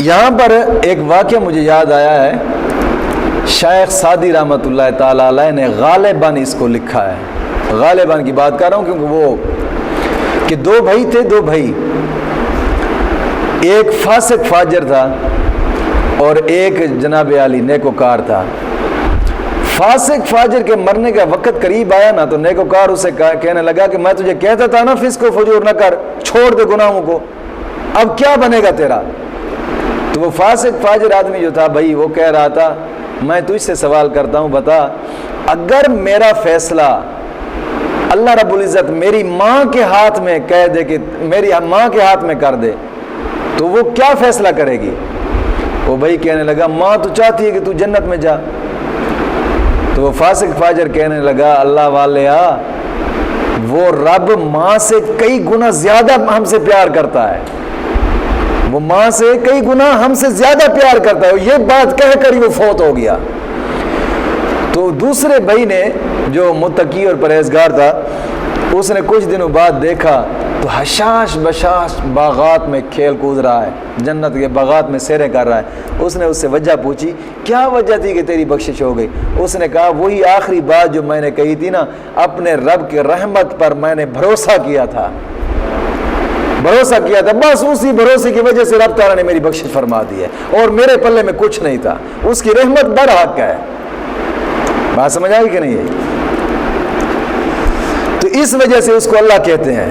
یہاں پر ایک واقعہ مجھے یاد آیا ہے، شیخ سعدی رحمۃ اللہ تعالیٰ علیہ نے غالباً اس کو لکھا ہے، غالباً کی بات کر رہا ہوں کیونکہ وہ کہ دو بھائی تھے، دو بھائی، ایک فاسق فاجر تھا اور ایک جناب عالی نیکوکار تھا۔ فاسق فاجر کے مرنے کا وقت قریب آیا نا تو نیکوکار اسے کہنے لگا کہ میں تجھے کہتا تھا نا فسق و فجور نہ کر، چھوڑ دے گناہوں کو، اب کیا بنے گا تیرا؟ تو وہ فاسق فاجر آدمی جو تھا بھائی وہ کہہ رہا تھا میں تجھ سے سوال کرتا ہوں، بتا اگر میرا فیصلہ اللہ رب العزت میری ماں کے ہاتھ میں کہہ دے کہ میری ماں کے ہاتھ میں کر دے تو وہ کیا فیصلہ کرے گی؟ وہ بھائی کہنے لگا ماں تو چاہتی ہے کہ تو جنت میں جا۔ تو وہ فاسق فاجر کہنے لگا اللہ والیا، وہ رب ماں سے کئی گنا زیادہ ہم سے پیار کرتا ہے، وہ ماں سے کئی گنا ہم سے زیادہ پیار کرتا ہے، یہ بات کہہ کر ہی وہ فوت ہو گیا۔ تو دوسرے بھائی نے جو متقی اور پرہیزگار تھا اس نے کچھ دنوں بعد دیکھا تو حشاش بشاش باغات میں کھیل کود رہا ہے، جنت کے باغات میں سیریں کر رہا ہے۔ اس نے اس سے وجہ پوچھی کیا وجہ تھی کہ تیری بخشش ہو گئی؟ اس نے کہا وہی آخری بات جو میں نے کہی تھی نا، اپنے رب کی رحمت پر میں نے بھروسہ کیا تھا، بس اسی بھروسے کی وجہ سے رب تعالیٰ نے میری بخشش فرما دی ہے اور میرے پلے میں کچھ نہیں تھا، اس کی رحمت بڑا حق ہے۔ بات سمجھ آئی کہ نہیں ہے؟ تو اس وجہ سے اس کو اللہ کہتے ہیں